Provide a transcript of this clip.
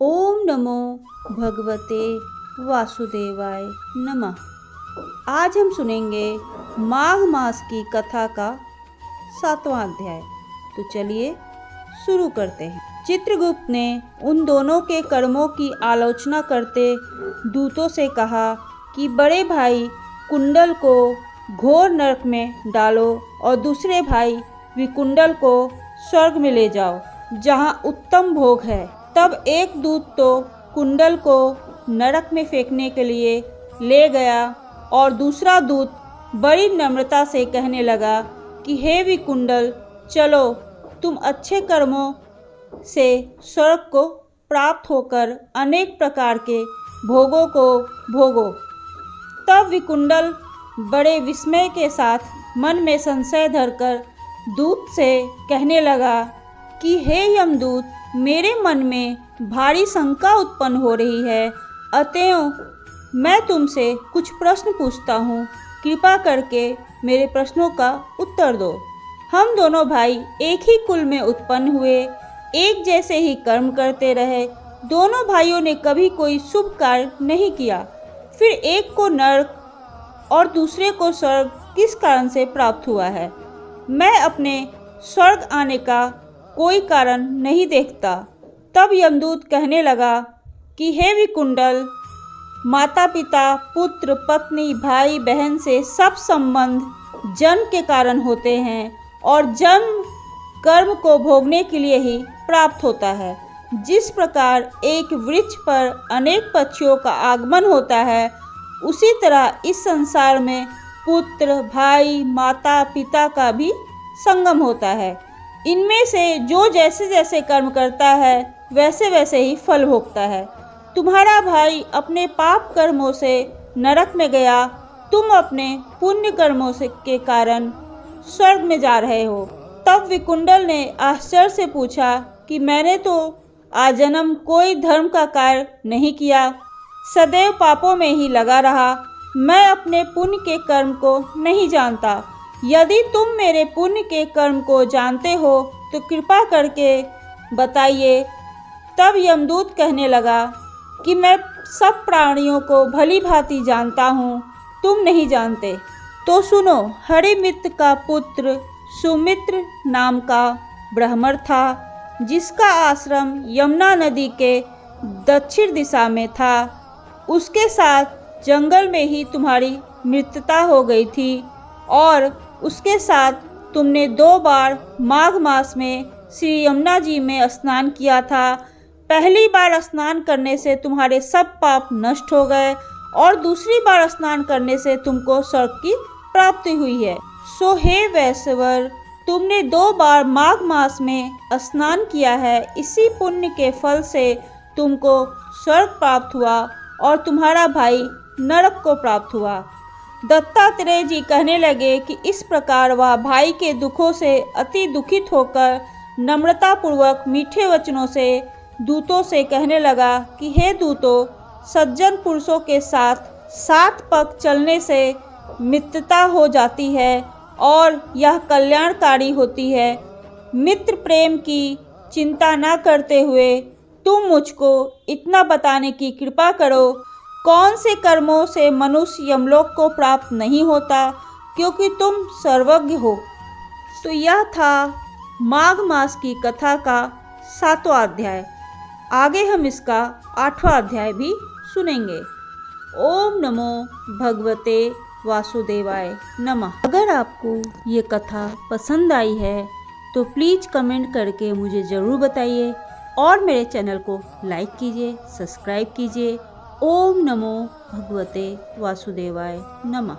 ओम नमो भगवते वासुदेवाय नमः। आज हम सुनेंगे माघ मास की कथा का 7वां अध्याय। तो चलिए शुरू करते हैं। चित्रगुप्त ने उन दोनों के कर्मों की आलोचना करते दूतों से कहा कि बड़े भाई कुंडल को घोर नरक में डालो और दूसरे भाई विकुंडल को स्वर्ग में ले जाओ जहाँ उत्तम भोग है। तब एक दूत तो कुंडल को नरक में फेंकने के लिए ले गया और दूसरा दूत बड़ी नम्रता से कहने लगा कि हे विकुंडल, चलो तुम अच्छे कर्मों से स्वर्ग को प्राप्त होकर अनेक प्रकार के भोगों को भोगो। तब विकुंडल बड़े विस्मय के साथ मन में संशय धरकर दूत से कहने लगा कि हे यमदूत, मेरे मन में भारी शंका उत्पन्न हो रही है, अतएव मैं तुमसे कुछ प्रश्न पूछता हूँ। कृपा करके मेरे प्रश्नों का उत्तर दो। हम दोनों भाई एक ही कुल में उत्पन्न हुए, एक जैसे ही कर्म करते रहे। दोनों भाइयों ने कभी कोई शुभ कार्य नहीं किया, फिर एक को नरक और दूसरे को स्वर्ग किस कारण से प्राप्त हुआ है? मैं अपने स्वर्ग आने का कोई कारण नहीं देखता। तब यमदूत कहने लगा कि हे विकुंडल, माता पिता, पुत्र, पत्नी, भाई, बहन से सब संबंध जन्म के कारण होते हैं और जन्म कर्म को भोगने के लिए ही प्राप्त होता है। जिस प्रकार एक वृक्ष पर अनेक पक्षियों का आगमन होता है, उसी तरह इस संसार में पुत्र, भाई, माता, पिता का भी संगम होता है। इनमें से जो जैसे जैसे कर्म करता है वैसे वैसे ही फल भोगता है। तुम्हारा भाई अपने पाप कर्मों से नरक में गया, तुम अपने पुण्य कर्मों से के कारण स्वर्ग में जा रहे हो। तब विकुंडल ने आश्चर्य से पूछा कि मैंने तो आजन्म कोई धर्म का कार्य नहीं किया, सदैव पापों में ही लगा रहा। मैं अपने पुण्य के कर्म को नहीं जानता। यदि तुम मेरे पुण्य के कर्म को जानते हो तो कृपा करके बताइए। तब यमदूत कहने लगा कि मैं सब प्राणियों को भली भांति जानता हूँ, तुम नहीं जानते। तो सुनो, हरिमित्र का पुत्र सुमित्र नाम का ब्राह्मण था, जिसका आश्रम यमुना नदी के दक्षिण दिशा में था। उसके साथ जंगल में ही तुम्हारी मृत्यता हो गई थी और उसके साथ तुमने 2 बार माघ मास में श्री यमुना जी में स्नान किया था। पहली बार स्नान करने से तुम्हारे सब पाप नष्ट हो गए और दूसरी बार स्नान करने से तुमको स्वर्ग की प्राप्ति हुई है। सो हे वैश्वर, तुमने 2 बार माघ मास में स्नान किया है। इसी पुण्य के फल से तुमको स्वर्ग प्राप्त हुआ और तुम्हारा भाई नरक को प्राप्त हुआ। दत्तात्रेय जी कहने लगे कि इस प्रकार वह भाई के दुखों से अति दुखित होकर नम्रतापूर्वक मीठे वचनों से दूतों से कहने लगा कि हे दूतों, सज्जन पुरुषों के साथ 7 पग चलने से मित्रता हो जाती है और यह कल्याणकारी होती है। मित्र प्रेम की चिंता न करते हुए तुम मुझको इतना बताने की कृपा करो, कौन से कर्मों से मनुष्य यमलोक को प्राप्त नहीं होता, क्योंकि तुम सर्वज्ञ हो। तो यह था माघ मास की कथा का 7वां अध्याय। आगे हम इसका 8वां अध्याय भी सुनेंगे। ओम नमो भगवते वासुदेवाय नमः। अगर आपको ये कथा पसंद आई है तो प्लीज़ कमेंट करके मुझे ज़रूर बताइए और मेरे चैनल को लाइक कीजिए, सब्सक्राइब कीजिए। ओम नमो भगवते वासुदेवाय नमः।